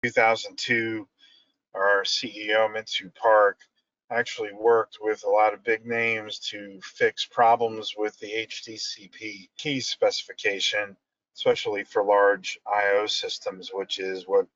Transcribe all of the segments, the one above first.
2002, our CEO, Mitsu Park, actually worked with a lot of big names to fix problems with the HDCP key specification, especially for large I/O systems, which is what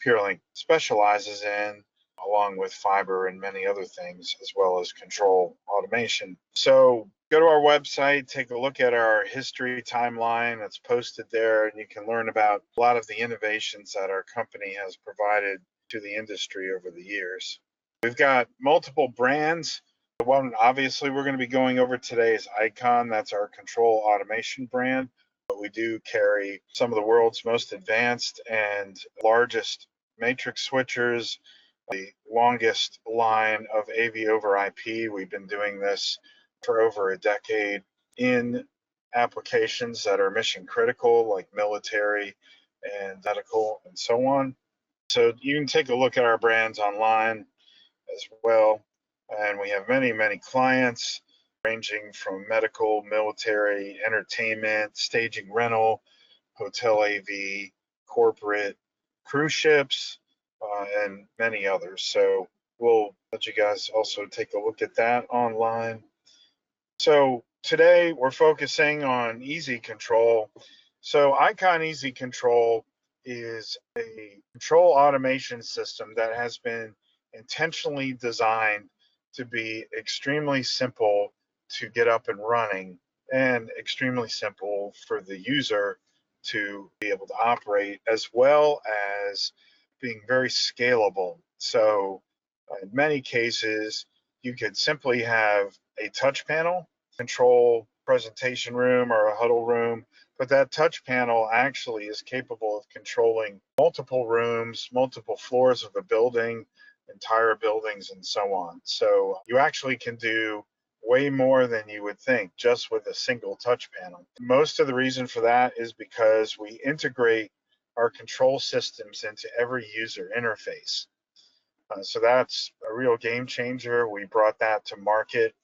PureLink specializes in, along with fiber and many other things, as well as control automation. So go to our website, take a look at our history timeline. It's posted there, and you can learn about a lot of the innovations that our company has provided to the industry over the years. We've got multiple brands. The one obviously we're going to be going over today is iCON. That's our control automation brand. But we do carry some of the world's most advanced and largest matrix switchers, the longest line of AV over IP. We've been doing this for over a decade in applications that are mission critical, like military and medical and so on. So you can take a look at our brands online as well. And we have many, many clients ranging from medical, military, entertainment, staging rental, hotel AV, corporate, cruise ships, and many others. So we'll let you guys also take a look at that online. So today we're focusing on Easy Control. So iCON Easy Control is a control automation system that has been intentionally designed to be extremely simple to get up and running and extremely simple for the user to be able to operate, as well as being very scalable. So in many cases, you could simply have a touch panel, control presentation room or a huddle room, but that touch panel actually is capable of controlling multiple rooms, multiple floors of a building, entire buildings, and so on. So you actually can do way more than you would think just with a single touch panel. Most of the reason for that is because we integrate our control systems into every user interface. So that's a real game changer. We brought that to market.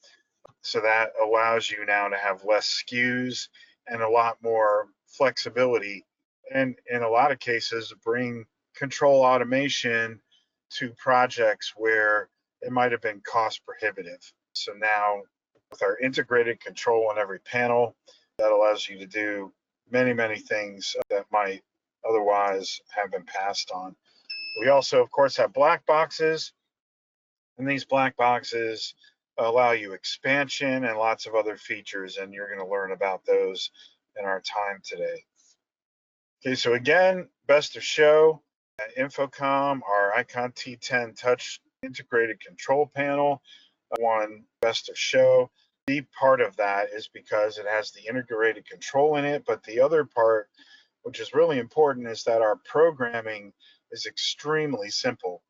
So that allows you now to have less SKUs and a lot more flexibility, and in a lot of cases bring control automation to projects where it might have been cost prohibitive. So now with our integrated control on every panel, that allows you to do many, many things that might otherwise have been passed on. We also, of course, have black boxes, and these black boxes allow you expansion and lots of other features, and you're going to learn about those in our time today. Okay, so again, best of show at InfoComm, our iCON T10 touch integrated control panel won best of show. The part of that is because it has the integrated control in it, but the other part, which is really important, is that our programming is extremely simple.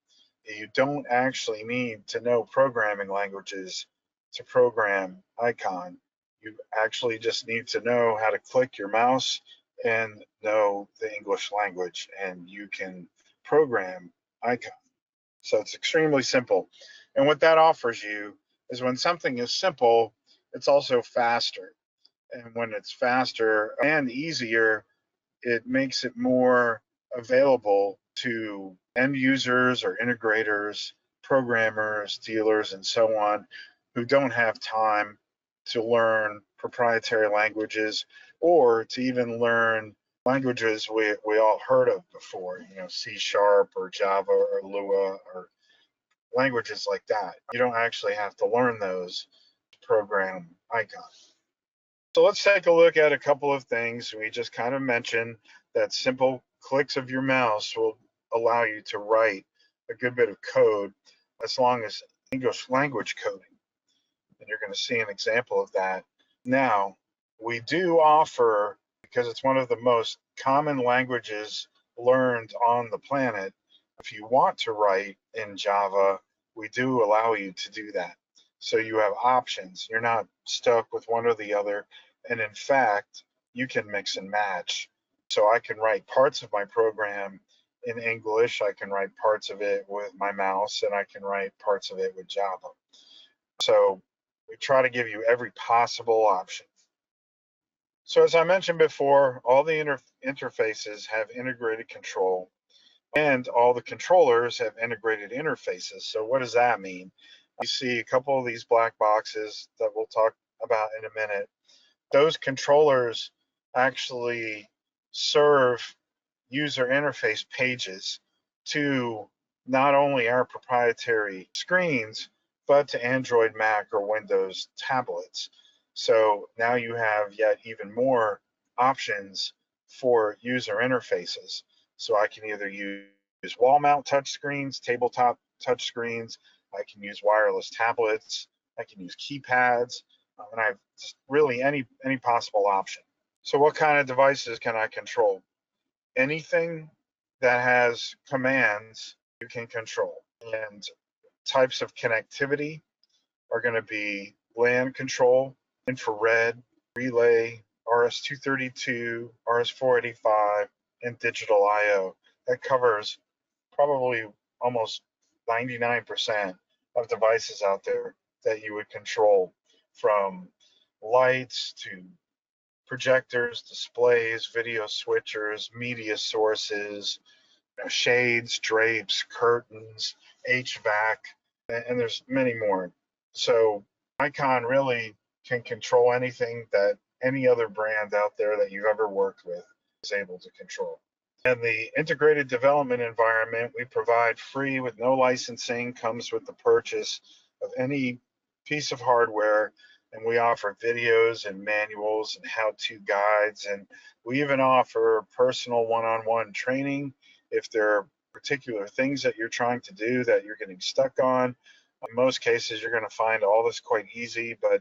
You don't actually need to know programming languages to program iCON. You actually just need to know how to click your mouse and know the English language, and you can program iCON. So it's extremely simple. And what that offers you is when something is simple, it's also faster. And when it's faster and easier, it makes it more available to end users or integrators, programmers, dealers, and so on, who don't have time to learn proprietary languages or to even learn languages we all heard of before, C# or Java or Lua or languages like that. You don't actually have to learn those to program iCON. So let's take a look at a couple of things. We just kind of mentioned that simple clicks of your mouse will allow you to write a good bit of code, as long as English language coding. And you're going to see an example of that. Now, we do offer, because it's one of the most common languages learned on the planet, if you want to write in Java, we do allow you to do that. So you have options. You're not stuck with one or the other. And in fact, you can mix and match. So I can write parts of my program in English, I can write parts of it with my mouse, and I can write parts of it with Java. So we try to give you every possible option. So as I mentioned before, all the interfaces have integrated control. And all the controllers have integrated interfaces. So what does that mean? You see a couple of these black boxes that we'll talk about in a minute. Those controllers actually serve user interface pages to not only our proprietary screens, but to Android, Mac, or Windows tablets. So now you have yet even more options for user interfaces. So I can either use wall mount touchscreens, tabletop touchscreens, I can use wireless tablets, I can use keypads, and I have really any possible option. So what kind of devices can I control? Anything that has commands you can control. And types of connectivity are going to be LAN control, infrared, relay, RS-232, RS-485, and digital I/O. That covers probably almost 99% of devices out there that you would control, from lights to projectors, displays, video switchers, media sources, shades, drapes, curtains, HVAC, and there's many more. So iCON really can control anything that any other brand out there that you've ever worked with is able to control. And the integrated development environment we provide free with no licensing, comes with the purchase of any piece of hardware. And we offer videos and manuals and how-to guides. And we even offer personal one-on-one training if there are particular things that you're trying to do that you're getting stuck on. In most cases, you're going to find all this quite easy, but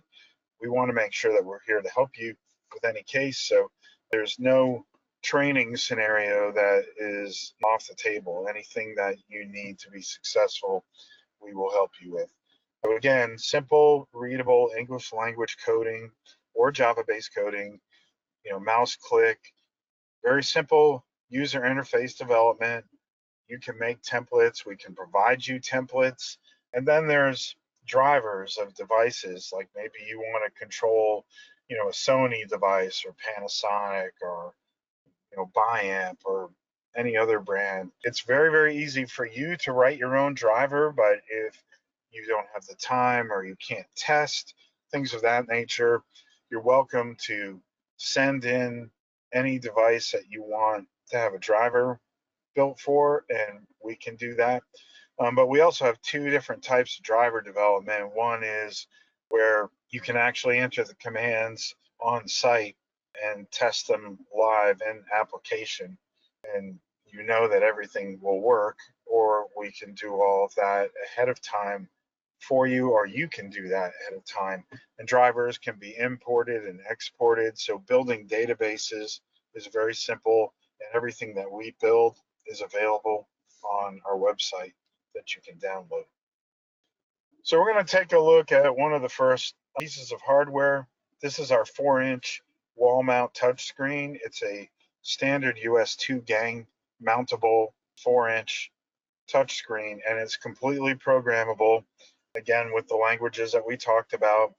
we want to make sure that we're here to help you with any case. So there's no training scenario that is off the table. Anything that you need to be successful, we will help you with. So again, simple, readable English language coding or Java-based coding, mouse click, very simple user interface development. You can make templates. We can provide you templates. And then there's drivers of devices, like maybe you want to control, a Sony device or Panasonic or, Biamp or any other brand. It's very, very easy for you to write your own driver, but if you don't have the time or you can't test, things of that nature, you're welcome to send in any device that you want to have a driver built for, and we can do that. But we also have two different types of driver development. One is where you can actually enter the commands on site and test them live in application, and you know that everything will work, or we can do all of that ahead of time for you, or you can do that ahead of time. And drivers can be imported and exported. So building databases is very simple, and everything that we build is available on our website that you can download. So we're going to take a look at one of the first pieces of hardware. This is our 4-inch wall mount touchscreen. It's a standard US 2-gang mountable 4-inch touchscreen, and it's completely programmable, again, with the languages that we talked about.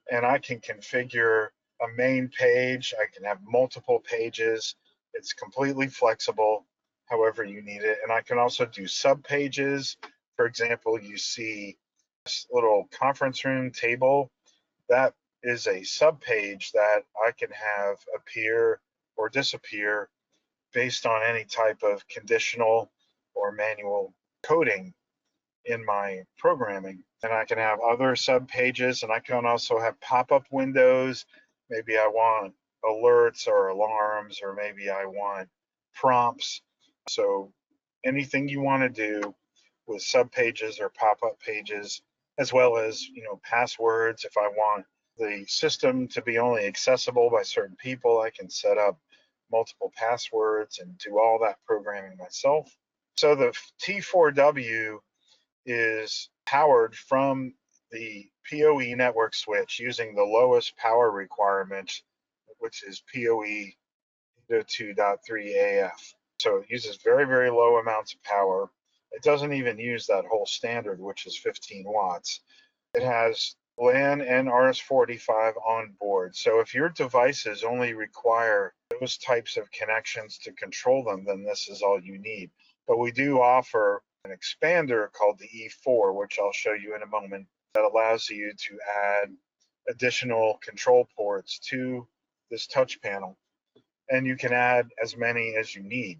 And I can configure a main page. I can have multiple pages. It's completely flexible, however you need it. And I can also do sub pages. For example, you see this little conference room table. That is a sub page that I can have appear or disappear based on any type of conditional or manual coding in my programming. And I can have other sub pages, and I can also have pop-up windows. Maybe I want alerts or alarms, or maybe I want prompts. So anything you want to do with sub pages or pop-up pages, as well as passwords. If I want the system to be only accessible by certain people, I can set up multiple passwords and do all that programming myself. So the T4W is powered from the PoE network switch using the lowest power requirement, which is PoE 802.3 AF. So it uses very, very low amounts of power. It doesn't even use that whole standard, which is 15 watts. It has LAN and RS-485 on board. So if your devices only require those types of connections to control them, then this is all you need. But we do offer an expander called the E4, which I'll show you in a moment, that allows you to add additional control ports to this touch panel. And you can add as many as you need.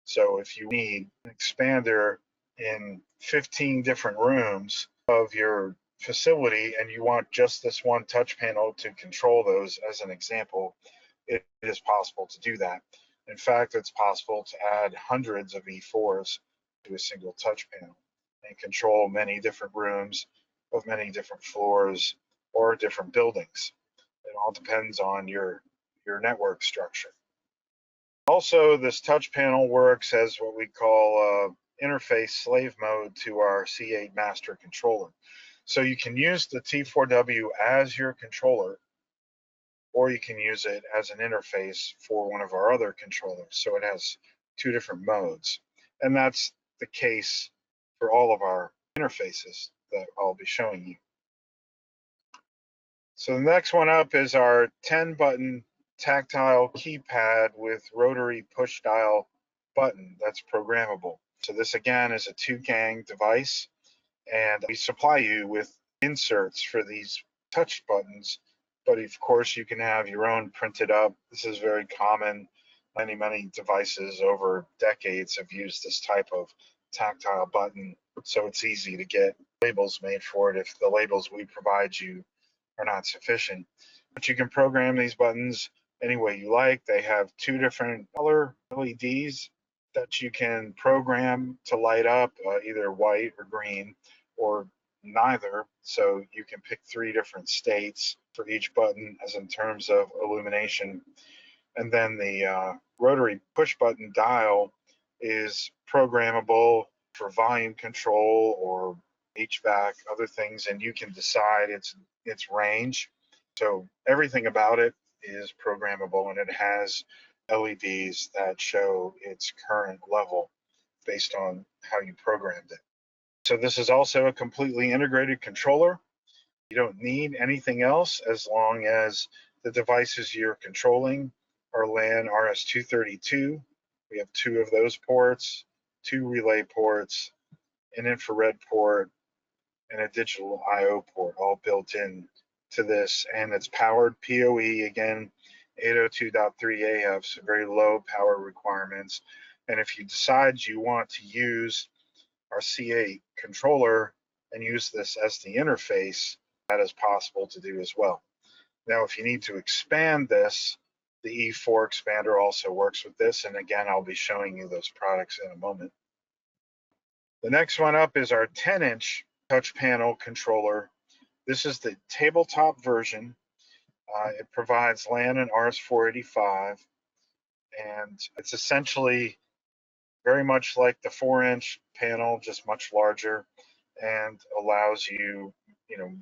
So if you need an expander in 15 different rooms of your facility and you want just this one touch panel to control those, as an example, it is possible to do that. In fact, it's possible to add hundreds of E4s to a single touch panel and control many different rooms of many different floors or different buildings. It all depends on your network structure. Also, this touch panel works as what we call interface slave mode to our C8 master controller. So you can use the T4W as your controller, or you can use it as an interface for one of our other controllers. So it has two different modes. And that's the case for all of our interfaces that I'll be showing you. So the next one up is our 10-button tactile keypad with rotary push dial button that's programmable. So this again is a 2-gang device, and we supply you with inserts for these touch buttons, but of course you can have your own printed up. This is very common. Many devices over decades have used this type of tactile button, so it's easy to get labels made for it if the labels we provide you are not sufficient. But you can program these buttons any way you like. They have two different color LEDs that you can program to light up, either white or green or neither. So you can pick 3 different states for each button as in terms of illumination. And then the rotary push button dial is programmable for volume control or HVAC, other things, and you can decide its range. So everything about it is programmable, and it has LEDs that show its current level based on how you programmed it. So this is also a completely integrated controller. You don't need anything else as long as the devices you're controlling are LAN RS-232. We have 2 of those ports, 2 relay ports, an infrared port, and a digital I/O port, all built in to this, and it's powered PoE, again, 802.3 AF, so very low power requirements. And if you decide you want to use our C8 controller and use this as the interface, that is possible to do as well. Now, if you need to expand this, the E4 expander also works with this, and again, I'll be showing you those products in a moment. The next one up is our 10-inch touch panel controller. This is the tabletop version. It provides LAN and RS-485, and it's essentially very much like the 4-inch panel, just much larger, and allows you,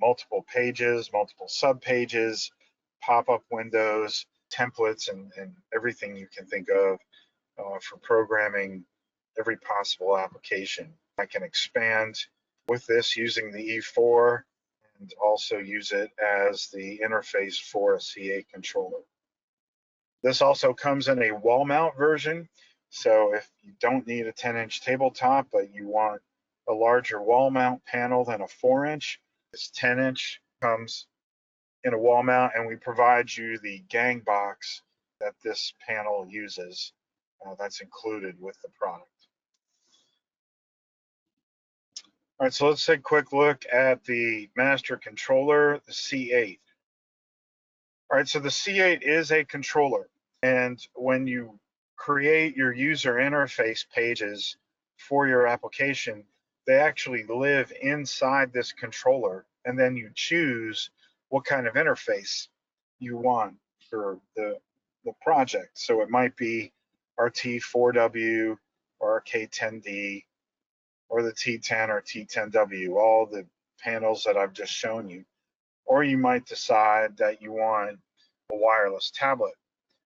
multiple pages, multiple sub-pages, pop-up windows, templates, and everything you can think of for programming every possible application. I can expand with this using the E4 and also use it as the interface for a C8 controller. This also comes in a wall mount version. So if you don't need a 10-inch tabletop, but you want a larger wall mount panel than a 4-inch, this 10-inch comes in a wall mount, and we provide you the gang box that this panel uses. That's included with the product. All right, so let's take a quick look at the master controller, the C8. All right, so the C8 is a controller, and when you create your user interface pages for your application, they actually live inside this controller, and then you choose what kind of interface you want for the project. So it might be our T4W or our K10D or the T10 or T10W, all the panels that I've just shown you. Or you might decide that you want a wireless tablet.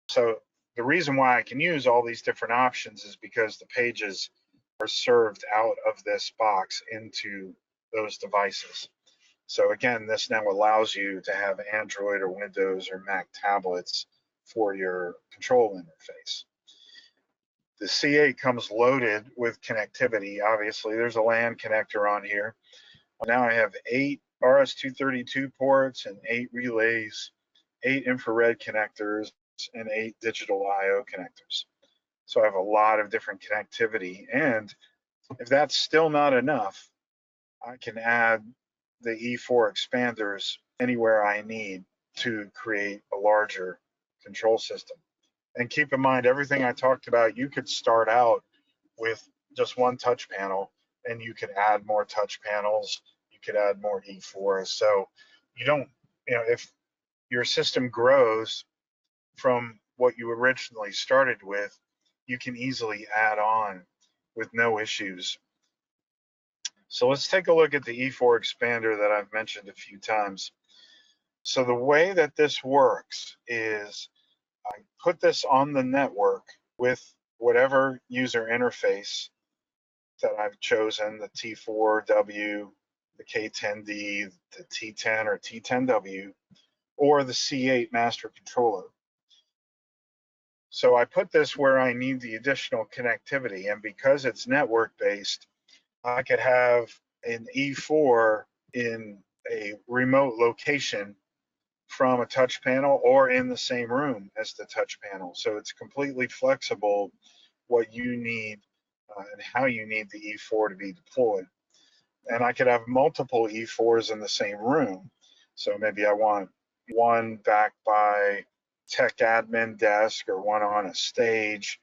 So the reason why I can use all these different options is because the pages are served out of this box into those devices. So again, this now allows you to have Android or Windows or Mac tablets for your control interface. The C8 comes loaded with connectivity. Obviously, there's a LAN connector on here. Now I have 8 RS-232 ports and 8 relays, 8 infrared connectors, and 8 digital I/O connectors. So I have a lot of different connectivity. And if that's still not enough, I can add the E4 expanders anywhere I need to create a larger control system. And keep in mind, everything I talked about, you could start out with just one touch panel, and you could add more touch panels, you could add more E4s. So you don't, if your system grows from what you originally started with, you can easily add on with no issues. So let's take a look at the E4 expander that I've mentioned a few times. So the way that this works is I put this on the network with whatever user interface that I've chosen, the T4W, the K10D, the T10 or T10W, or the C8 master controller. So I put this where I need the additional connectivity, and because it's network based, I could have an E4 in a remote location from a touch panel or in the same room as the touch panel. So it's completely flexible what you need and how you need the E4 to be deployed. And I could have multiple E4s in the same room. So maybe I want one back by tech admin desk, or one on a stage,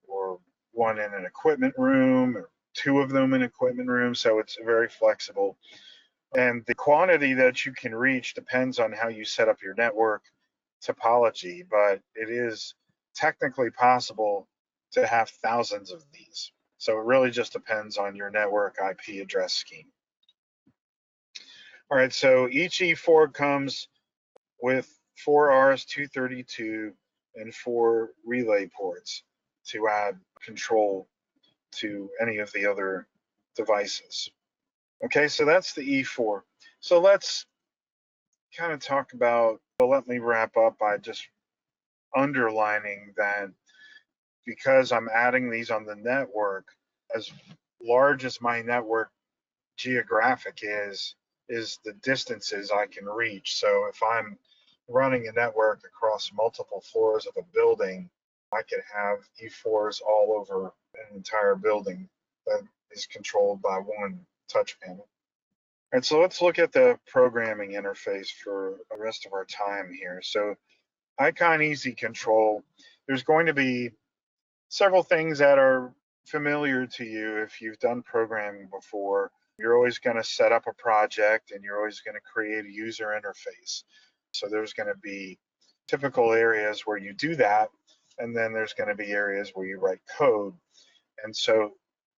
or one in an equipment room, or 2 of them in equipment room. So it's very flexible. And the quantity that you can reach depends on how you set up your network topology, but it is technically possible to have thousands of these. So it really just depends on your network IP address scheme. All right, so each E4 comes with 4 RS-232 and 4 relay ports to add control to any of the other devices. Okay, so that's the E4. So let's kind of talk about, well, let me wrap up by just underlining that because I'm adding these on the network, as large as my network geographic is the distances I can reach. So if I'm running a network across multiple floors of a building, I could have E4s all over an entire building that is controlled by one touch panel. And so let's look at the programming interface for the rest of our time here. So iCON Easy Control, there's going to be several things that are familiar to you if you've done programming before. You're always going to set up a project, and you're always going to create a user interface. So there's going to be typical areas where you do that, and then there's going to be areas where you write code. And so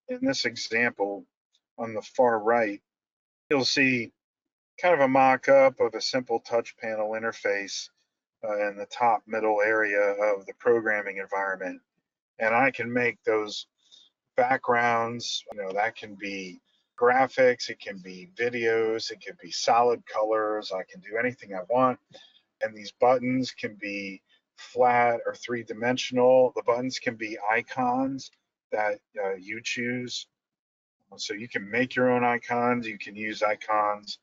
in this example on the far right, you'll see kind of a mock-up of a simple touch panel interface in the top middle area of the programming environment. And I can make those backgrounds, that can be graphics, it can be videos, it can be solid colors, I can do anything I want. And these buttons can be flat or 3-dimensional. The buttons can be icons that you choose. So you can make your own icons. You can use icons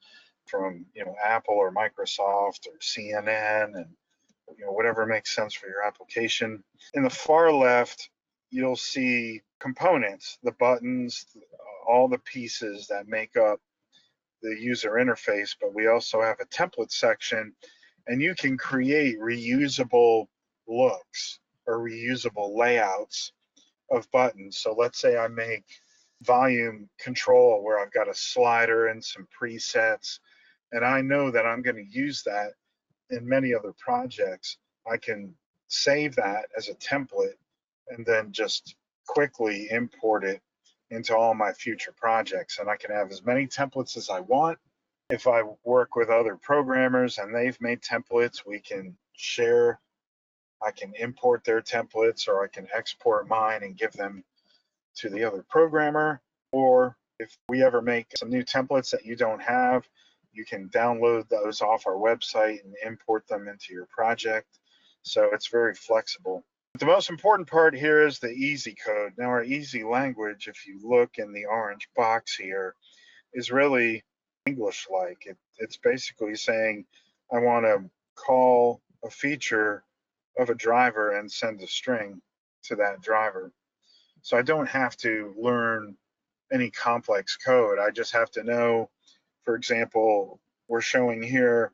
from Apple or Microsoft or CNN, and whatever makes sense for your application. In the far left, you'll see components, the buttons, all the pieces that make up the user interface, but we also have a template section, and you can create reusable looks or reusable layouts of buttons. So let's say I make volume control where I've got a slider and some presets, and I know that I'm going to use that in many other projects. I can save that as a template and then just quickly import it into all my future projects. And I can have as many templates as I want. If I work with other programmers and they've made templates, we can share. I can import their templates, or I can export mine and give them to the other programmer. Or if we ever make some new templates that you don't have, you can download those off our website and import them into your project. So it's very flexible. The most important part here is the easy code. Now our easy language, if you look in the orange box here, is really English-like. It's basically saying, I want to call a feature of a driver and send a string to that driver. So I don't have to learn any complex code. I just have to know, for example, we're showing here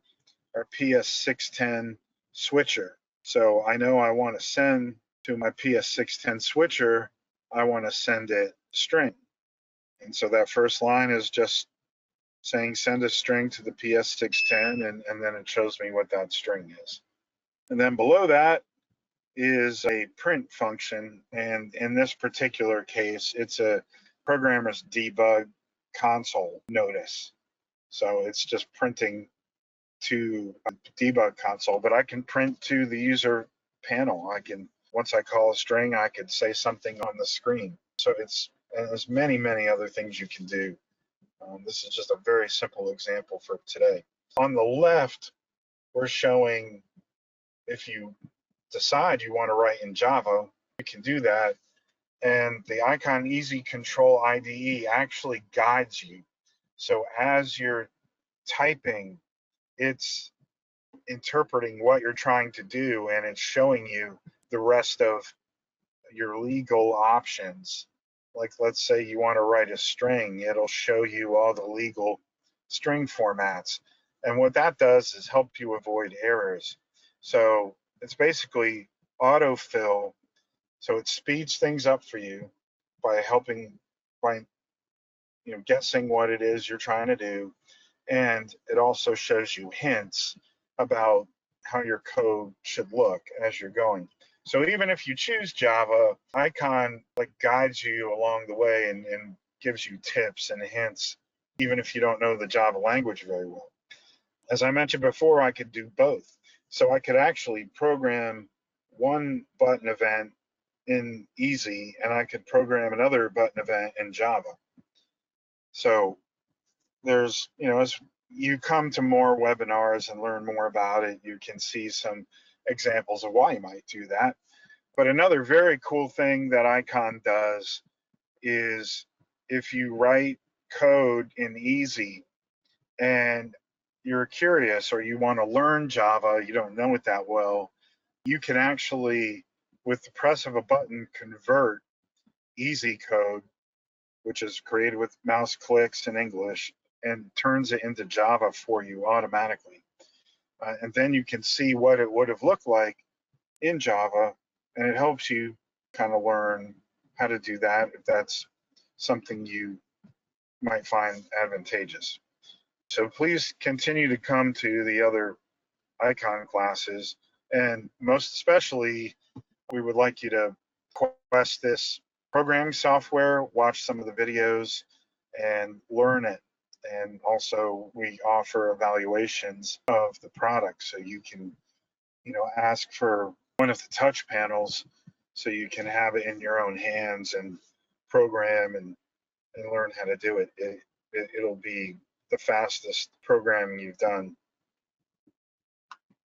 our PS610 switcher. So I know I want to send to my PS610 switcher, I want to send it string. And so that first line is just saying send a string to the PS610, and then it shows me what that string is. And then below that is a print function. And in this particular case, it's a programmer's debug console notice. So it's just printing to a debug console, but I can print to the user panel. I can, once I call a string, I could say something on the screen. So there's many, many other things you can do. This is just a very simple example for today. On the left, we're showing if you decide you want to write in Java, you can do that. And the iCON Easy Control IDE actually guides you. So as you're typing, it's interpreting what you're trying to do, and it's showing you the rest of your legal options. Like, let's say you want to write a string, it'll show you all the legal string formats. And what that does is help you avoid errors. So it's basically autofill. So it speeds things up for you by helping, by guessing what it is you're trying to do. And it also shows you hints about how your code should look as you're going. So even if you choose Java, iCON guides you along the way and gives you tips and hints, even if you don't know the Java language very well. As I mentioned before, I could do both. So I could actually program one button event in Easy, and I could program another button event in Java. So there's, as you come to more webinars and learn more about it, you can see some examples of why you might do that. But another very cool thing that iCON does is if you write code in Easy and you're curious or you want to learn Java, you don't know it that well, you can actually, with the press of a button, convert Easy code, which is created with mouse clicks in English, and turns it into Java for you automatically. And then you can see what it would have looked like in Java, and it helps you kind of learn how to do that if that's something you might find advantageous. So please continue to come to the other iCON classes, and most especially, we would like you to request this programming software, watch some of the videos, and learn it. And also, we offer evaluations of the product, so you can, ask for one of the touch panels, so you can have it in your own hands and program and learn how to do it. It'll be the fastest programming you've done.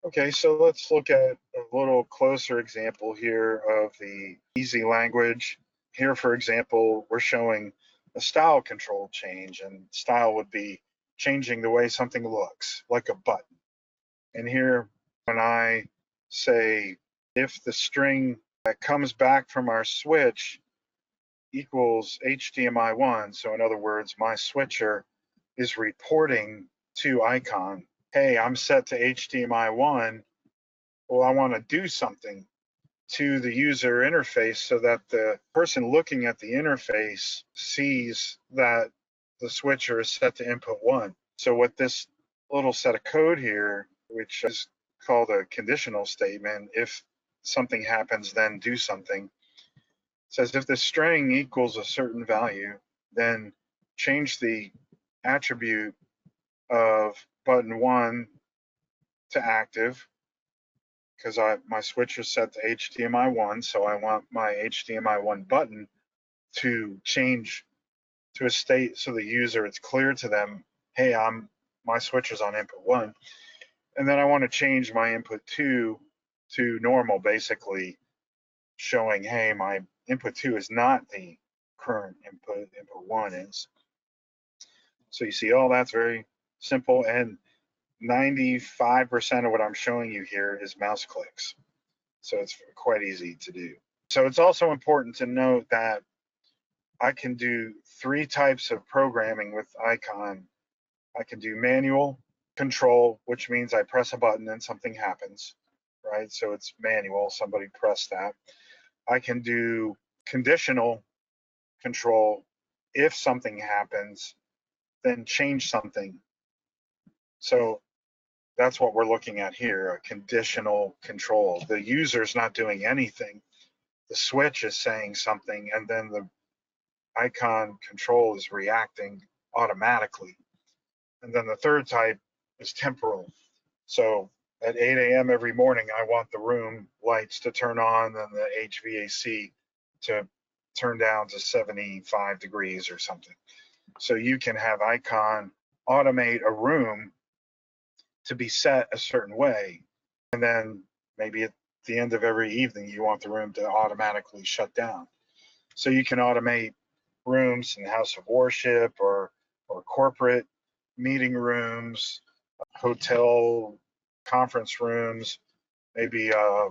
Okay, so let's look at a little closer example here of the easy language. Here, for example, we're showing a style control change, and style would be changing the way something looks, like a button. And here, when I say if the string that comes back from our switch equals HDMI1, so in other words, my switcher is reporting to iCON, hey, I'm set to HDMI1. Well, I want to do something to the user interface so that the person looking at the interface sees that the switcher is set to input 1. So what this little set of code here, which is called a conditional statement, if something happens, then do something, says if the string equals a certain value, then change the attribute of button 1 to active, because my switcher is set to HDMI1, so I want my HDMI1 button to change to a state so the user, it's clear to them, hey, my switcher's on input 1. And then I want to change my input 2 to normal, basically, showing, hey, my input 2 is not the current input, input 1 is. So you see, oh, that's very simple, and 95% of what I'm showing you here is mouse clicks. So it's quite easy to do. So it's also important to note that I can do 3 types of programming with iCON. I can do manual control, which means I press a button and something happens, right? So it's manual, somebody pressed that. I can do conditional control. If something happens, then change something. So that's what we're looking at here, a conditional control. The user's not doing anything. The switch is saying something, and then the iCON control is reacting automatically. And then the third type is temporal. So at 8 a.m. every morning, I want the room lights to turn on and the HVAC to turn down to 75 degrees or something. So you can have iCON automate a room to be set a certain way. And then maybe at the end of every evening, you want the room to automatically shut down. So you can automate rooms in house of worship or corporate meeting rooms, hotel conference rooms, maybe a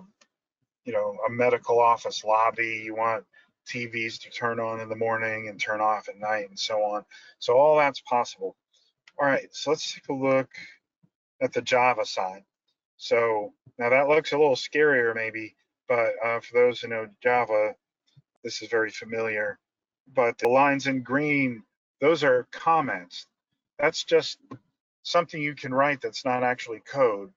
medical office lobby. You want TVs to turn on in the morning and turn off at night and so on. So all that's possible. All right, so let's take a look at the Java side. So now that looks a little scarier maybe, but for those who know Java, this is very familiar. But the lines in green, those are comments. That's just something you can write that's not actually code.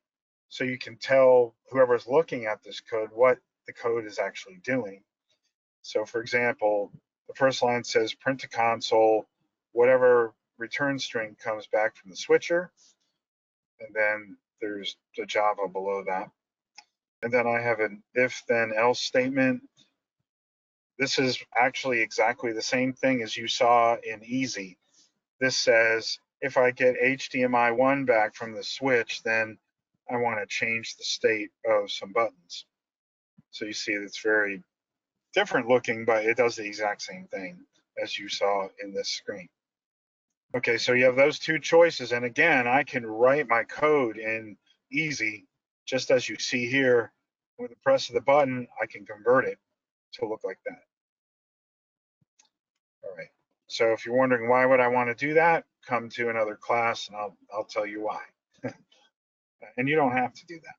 So you can tell whoever's looking at this code what the code is actually doing. So for example, the first line says print to console, whatever return string comes back from the switcher. And then there's the Java below that. And then I have an if then else statement. This is actually exactly the same thing as you saw in Easy. This says, if I get HDMI 1 back from the switch, then I want to change the state of some buttons. So you see it's very different looking, but it does the exact same thing as you saw in this screen. Okay, so you have those 2 choices. And again, I can write my code in Easy, just as you see here. With the press of the button, I can convert it to look like that. All right. So if you're wondering why would I want to do that, come to another class and I'll tell you why. And you don't have to do that.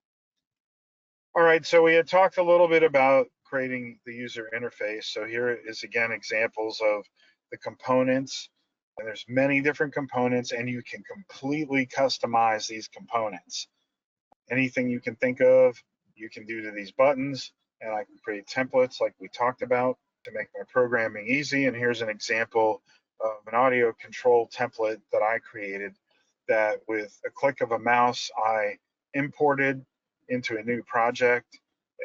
All right, so we had talked a little bit about creating the user interface. So here is again examples of the components. And there's many different components, and you can completely customize these components. Anything you can think of, you can do to these buttons, and I can create templates like we talked about to make my programming easy. And here's an example of an audio control template that I created that with a click of a mouse, I imported into a new project.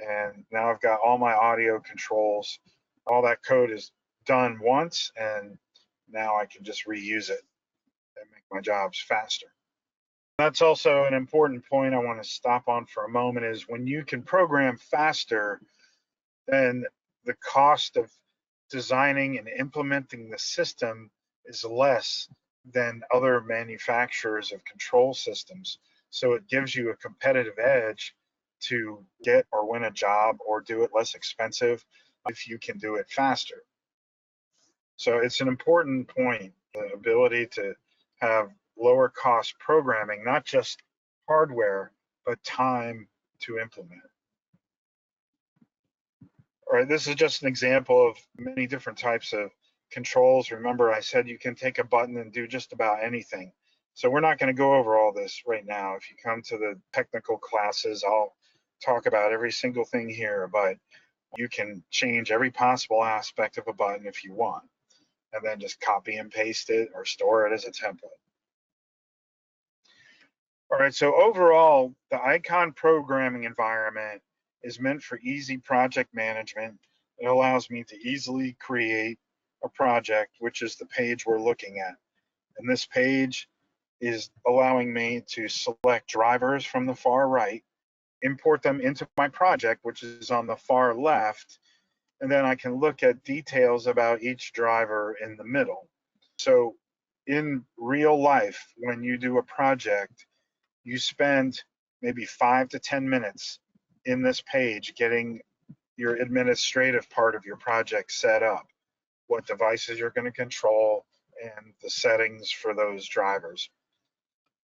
And now I've got all my audio controls. All that code is done once, and now I can just reuse it and make my jobs faster. That's also an important point I want to stop on for a moment is when you can program faster, then the cost of designing and implementing the system is less than other manufacturers of control systems. So it gives you a competitive edge to get or win a job or do it less expensive if you can do it faster. So it's an important point, the ability to have lower cost programming, not just hardware, but time to implement. All right, this is just an example of many different types of controls. Remember, I said you can take a button and do just about anything. So we're not going to go over all this right now. If you come to the technical classes, I'll talk about every single thing here, but you can change every possible aspect of a button if you want, and then just copy and paste it or store it as a template. All right, so overall, the iCON programming environment is meant for easy project management. It allows me to easily create a project, which is the page we're looking at. And this page is allowing me to select drivers from the far right, import them into my project, which is on the far left, and then I can look at details about each driver in the middle. So in real life, when you do a project, you spend maybe 5 to 10 minutes in this page getting your administrative part of your project set up, what devices you're going to control, and the settings for those drivers.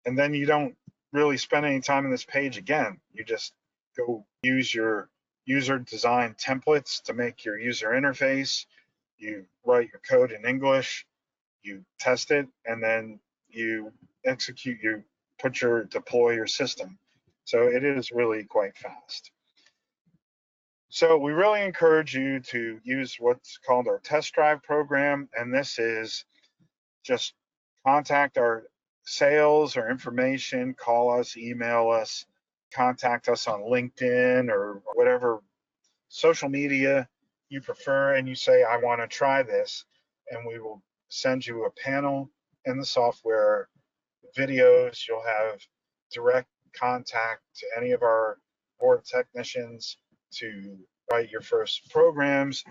And then you don't really spend any time in this page again. You just go use your user design templates to make your user interface. You write your code in English, you test it, and then you execute, you deploy your system. So it is really quite fast. So we really encourage you to use what's called our test drive program. And this is just contact our sales or information, call us, email us, contact us on LinkedIn or whatever social media you prefer, and you say, I want to try this, and we will send you a panel and the software, videos. You'll have direct contact to any of our board technicians to write your first programs.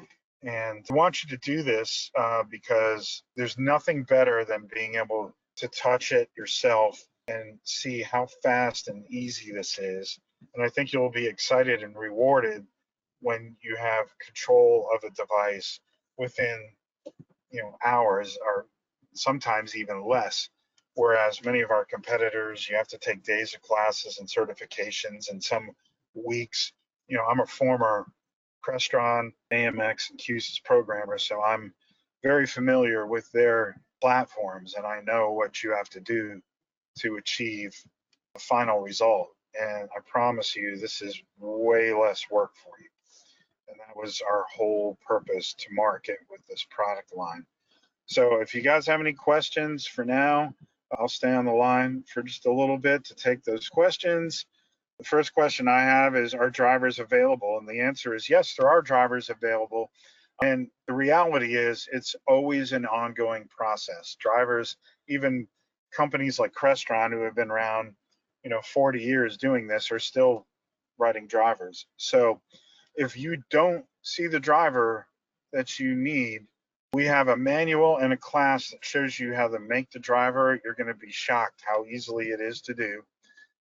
And I want you to do this because there's nothing better than being able to touch it yourself and see how fast and easy this is. And I think you'll be excited and rewarded when you have control of a device within hours, or sometimes even less. Whereas many of our competitors, you have to take days of classes and certifications, and some weeks. I'm a former Crestron, AMX, and QSys programmer, so I'm very familiar with their platforms, and I know what you have to do to achieve a final result. And I promise you, this is way less work for you. And that was our whole purpose to market with this product line. So if you guys have any questions for now, I'll stay on the line for just a little bit to take those questions. The first question I have is, are drivers available? And the answer is yes, there are drivers available. And the reality is it's always an ongoing process. Drivers, even companies like Crestron, who have been around 40 years doing this, are still writing drivers. So if you don't see the driver that you need, we have a manual and a class that shows you how to make the driver. You're going to be shocked how easily it is to do.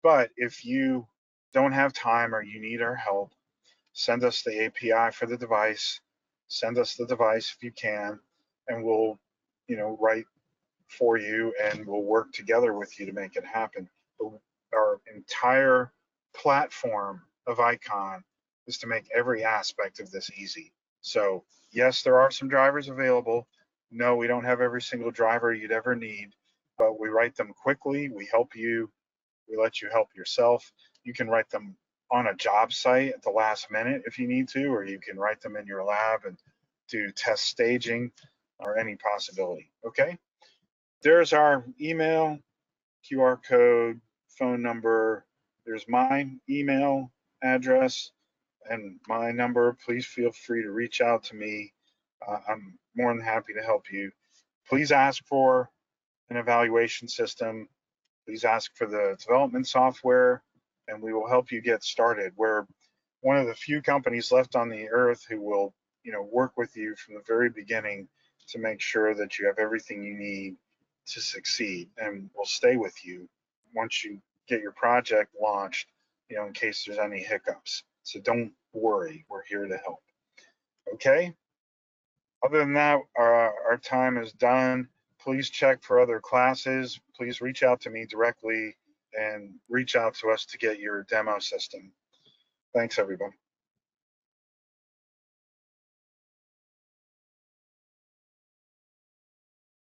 But if you don't have time or you need our help, send us the API for the device, send us the device if you can, and we'll write for you, and we'll work together with you to make it happen. Our entire platform of iCON is to make every aspect of this easy. So yes, there are some drivers available. No, we don't have every single driver you'd ever need, but we write them quickly. We help you. We let you help yourself. You can write them on a job site at the last minute if you need to, or you can write them in your lab and do test staging or any possibility. Okay. There's our email, QR code, phone number. There's my email address and my number. Please feel free to reach out to me. I'm more than happy to help you. Please ask for an evaluation system. Please ask for the development software, and we will help you get started. We're one of the few companies left on the earth who will, work with you from the very beginning to make sure that you have everything you need to succeed, and we'll stay with you once you get your project launched, in case there's any hiccups. So don't worry, we're here to help. Okay? Other than that, our time is done. Please check for other classes. Please reach out to me directly and reach out to us to get your demo system. Thanks, everybody.